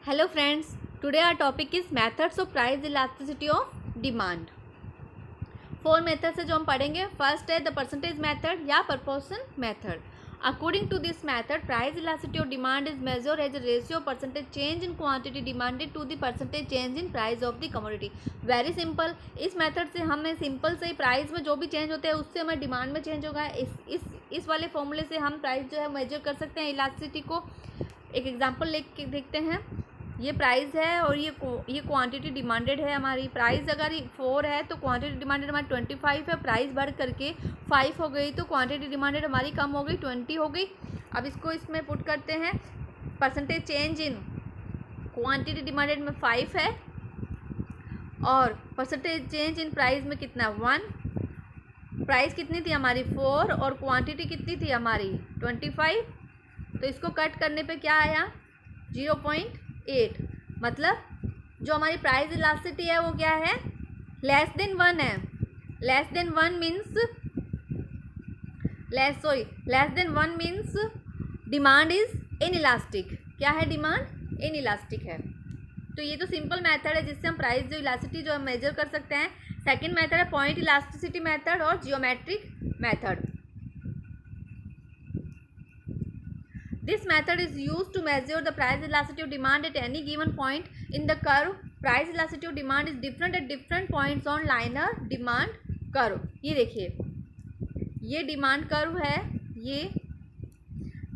Hello friends, today our topic is methods of price elasticity of demand. 4 method है जो हम पढ़ेंगे. First है द परसेंटेज मेथड या proportion method. According to this method, price elasticity of demand is measured as a ratio of percentage change in quantity demanded to the percentage change in price of the commodity. Very simple. इस method से हमें simple से price में जो भी change होता है उससे हमें डिमांड में चेंज होगा. इस वाले फॉर्मूले से हम प्राइस जो है मेजर कर सकते हैं इलास्टिसिटी को. एक एग्जांपल लेके देखते हैं. ये प्राइस है और ये क्वांटिटी डिमांडेड है. हमारी प्राइस अगर 4 है तो क्वांटिटी डिमांडेड हमारी 25 है. प्राइस बढ़ करके 5 हो गई तो क्वांटिटी डिमांडेड हमारी कम हो गई, 20 हो गई. अब इसको इसमें पुट करते हैं. Percentage change in quantity demanded में 5 है और परसेंटेज चेंज इन प्राइस में कितना 1. प्राइस कितनी थी हमारी 4 और क्वांटिटी कितनी थी हमारी 25. तो इसको कट करने पे क्या आया 0.8. मतलब जो हमारी प्राइस इलास्टिसिटी है वो क्या है लेस देन 1 है. Less than 1 means demand is inelastic. क्या है डिमांड इनइलास्टिक है. तो ये तो सिंपल मेथड है जिससे हम प्राइस जो इलास्टिसिटी जो हम मेजर कर सकते हैं. सेकंड मेथड है पॉइंट इलास्टिसिटी मेथड और geometric method. This method is used to measure the price elasticity of demand at any given point in the curve. Price elasticity of demand is different at different points on linear demand curve. ये देखिए ये demand curve है, ये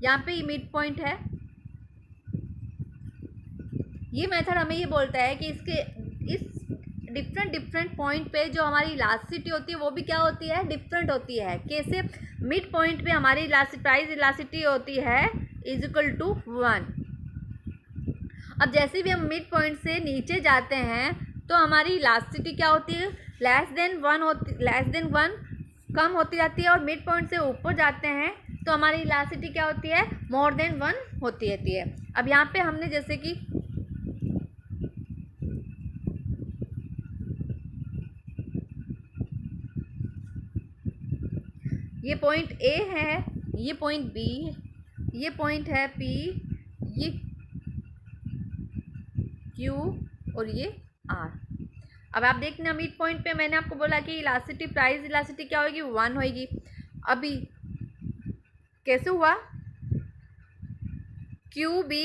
यहाँ पे mid point है. ये method हमें ये बोलता है कि इस डिफरेंट पॉइंट पे जो हमारी इलास्टिसिटी होती है वो भी क्या होती है डिफरेंट होती है. कैसे मिड पॉइंट पे हमारी प्राइस इलास्टिसिटी होती है इज इक्वल टू 1. अब जैसे भी हम मिड पॉइंट से नीचे जाते हैं तो हमारी इलास्टिसिटी क्या होती है लेस देन 1 कम होती जाती है. और मिड पॉइंट से ऊपर जाते हैं तो हमारी इलास्टिसिटी क्या होती है मोर देन 1 होती रहती है. अब यहाँ पे हमने जैसे कि ये पॉइंट ए है, ये पॉइंट बी, ये पॉइंट है पी, ये क्यू और ये आर. अब आप देखना मिड पॉइंट पे मैंने आपको बोला कि इलास्टिसिटी प्राइस इलास्टिसिटी क्या होगी 1 होगी. अभी कैसे हुआ क्यू बी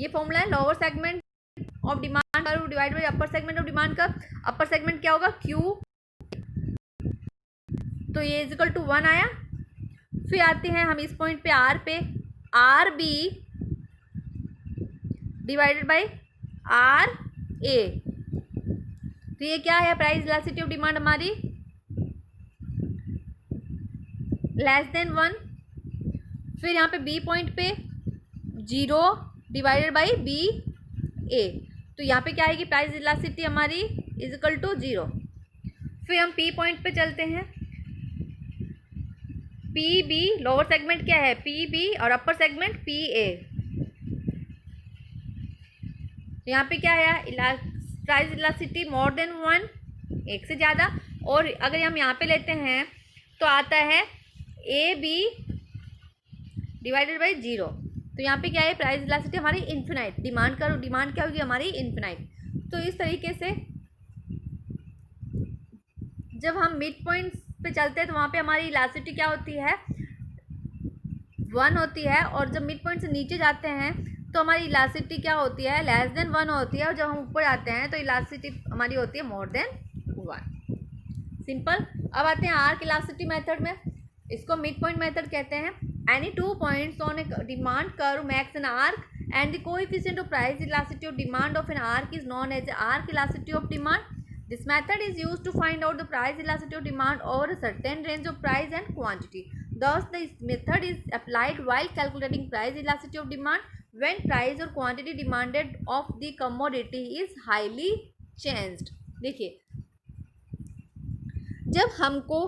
ये फॉर्मूला है lower segment of demand curve divide by upper segment of demand curve. Upper segment क्या होगा क्यू, तो ये इज इक्वल टू 1 आया. फिर आते हैं हम इस पॉइंट पे R B divided by R A. तो ये क्या है प्राइस इलास्टिसिटी ऑफ डिमांड हमारी लेस देन 1. फिर यहाँ पे बी पॉइंट पे 0 डिवाइडेड बाय बी ए. तो यहाँ पे क्या आएगी प्राइस इलास्टिसिटी हमारी इज इक्वल टू 0. फिर हम पी पॉइंट पे चलते हैं. पी बी लोअर सेगमेंट क्या है पी बी और अपर सेगमेंट पी ए. यहाँ पे क्या है प्राइस इलास्टिसिटी मोर देन 1 एक से ज़्यादा. और अगर हम यहाँ पे लेते हैं तो आता है ए बी डिवाइडेड बाई 0. तो यहाँ पे क्या है प्राइस इलास्टिसिटी हमारी इन्फिनाइट. डिमांड क्या होगी हमारी इन्फिनाइट. तो इस तरीके से जब हम मिड पॉइंट पे चलते हैं तो वहाँ पे हमारी इलास्टिसिटी क्या होती है 1 होती है. और जब मिड पॉइंट से नीचे जाते हैं तो हमारी इलास्टिसिटी क्या होती है लेस देन 1 होती है. और जब हम ऊपर आते हैं तो इलास्टिसिटी हमारी होती है मोर देन 1. सिंपल. अब आते हैं आर्क इलास्टिसिटी मेथड में. इसको मिड पॉइंट मेथड कहते हैं. Any 2 points on a demand curve makes an arc and the coefficient of price elasticity of demand of an arc is known as arc elasticity of demand. This method is used to find out the price elasticity of demand over a certain range of price and quantity. Thus, this method is applied while calculating price elasticity of demand when price or quantity demanded of the commodity is highly changed. देखिए जब हमको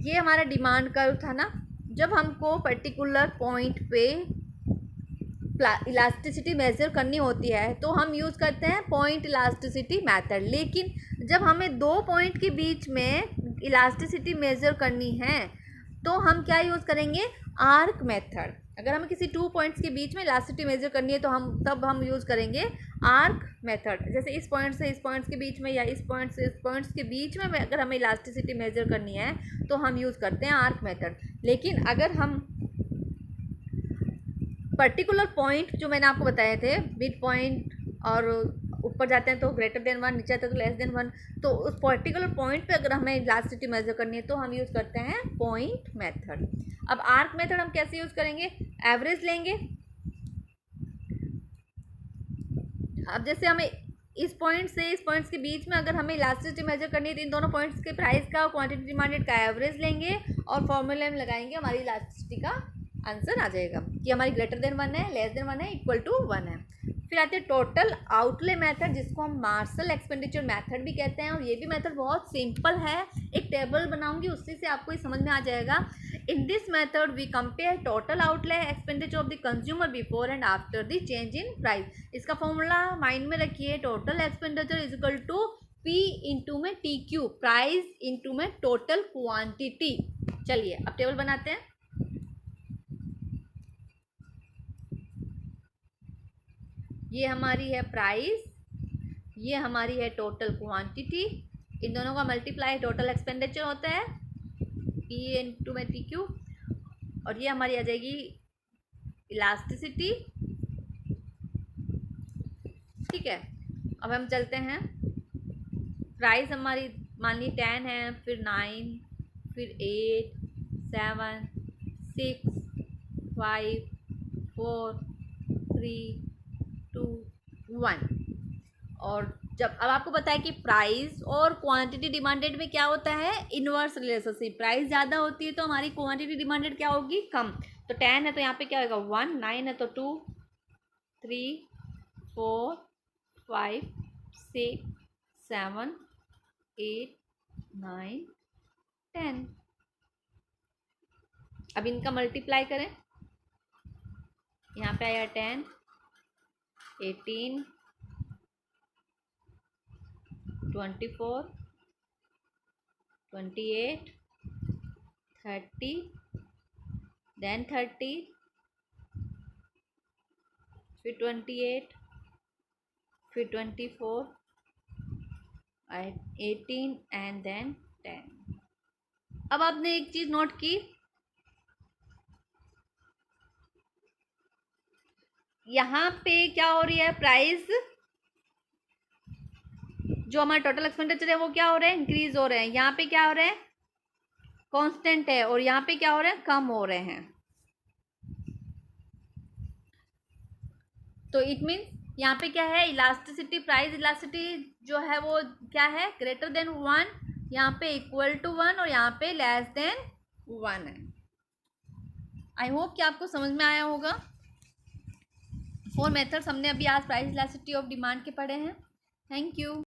ये हमारा demand curve था ना, जब हमको particular point पे इलास्टिसिटी मेजर करनी होती है तो हम यूज़ करते हैं पॉइंट इलास्टिसिटी मेथड. लेकिन जब हमें 2 पॉइंट के बीच में इलास्टिसिटी मेजर करनी है तो हम क्या यूज़ करेंगे आर्क मेथड. अगर हमें किसी 2 पॉइंट्स के बीच में इलास्टिसिटी मेजर करनी है तो हम यूज़ करेंगे आर्क मेथड। जैसे इस पॉइंट से इस पॉइंट्स के बीच में या इस पॉइंट से इस पॉइंट्स के बीच में अगर हमें इलास्टिसिटी मेजर करनी है तो हम यूज़ करते हैं आर्क मेथड। लेकिन अगर हम पर्टिकुलर पॉइंट जो मैंने आपको बताए थे, मिड पॉइंट और ऊपर जाते हैं तो ग्रेटर देन 1, नीचे आते हैं तो लेस देन 1, तो उस पर्टिकुलर पॉइंट पे अगर हमें इलास्टिसिटी मेजर करनी है तो हम यूज़ करते हैं पॉइंट मेथड। अब आर्क मेथड हम कैसे यूज़ करेंगे? एवरेज लेंगे। अब जैसे हमें इस पॉइंट से इस पॉइंट्स के बीच में अगर हमें इलास्टिसिटी मेजर करनी है तो इन दोनों पॉइंट्स के प्राइस का, क्वांटिटी डिमांडेड का एवरेज लेंगे और फॉर्मूले में लगाएंगे, हमारी इलास्टिसिटी का आंसर आ जाएगा कि हमारी ग्रेटर देन 1 है, लेस देन 1 है, इक्वल टू 1 है। फिर आते हैं टोटल आउटले मेथड, जिसको हम मार्शल एक्सपेंडिचर मेथड भी कहते हैं, और ये भी मेथड बहुत सिंपल है। एक टेबल बनाऊंगी, उससे से आपको ये समझ में आ जाएगा। In this method we compare total outlay expenditure of the consumer before and after the change in price. इसका फॉर्मूला माइंड में रखिए, total expenditure is equal to P into में TQ, प्राइस इंटू में टोटल क्वांटिटी। चलिए अब table बनाते हैं। ये हमारी है प्राइस, ये हमारी है टोटल क्वांटिटी, इन दोनों का मल्टीप्लाई टोटल एक्सपेंडिचर होता है P इंटू में TQ, और ये हमारी आ जाएगी इलास्टिसिटी। ठीक है, अब हम चलते हैं। प्राइस हमारी मान ली 10 है, फिर 9, फिर 8, 7, 6, 5, 4, 3, 2, 1। और जब अब आपको पता है कि प्राइस और क्वांटिटी डिमांडेड में क्या होता है, इनवर्स रिलेशनशिप। प्राइस ज़्यादा होती है तो हमारी क्वांटिटी डिमांडेड क्या होगी, कम। तो 10 है तो यहाँ पे क्या होगा 1, 9 है तो 2, 3, 4, 5, 6, 7, 8, 9, 10। अब इनका मल्टीप्लाई करें, यहाँ पे आया 10, 18, 24, 28, 30, then 30, फिर 28, फिर 24, 18 एंड देन 10। अब आपने एक चीज नोट की, यहाँ पे क्या हो रही है, प्राइस जो हमारा टोटल एक्सपेंडिचर है वो क्या हो रहा है, इंक्रीज हो रहे हैं। यहाँ पे क्या हो रहा है, कांस्टेंट है, और यहाँ पे क्या हो रहा है, कम हो रहे हैं। तो इट मीन्स यहाँ पे क्या है, इलास्टिसिटी, प्राइस इलास्टिसिटी जो है वो क्या है, ग्रेटर देन 1, यहाँ पे इक्वल टू 1, और यहाँ पे लेस देन 1 है। आई होप कि आपको समझ में आया होगा। 4 मेथड्स हमने अभी आज प्राइस इलास्टिसिटी ऑफ डिमांड के पढ़े हैं। Thank you.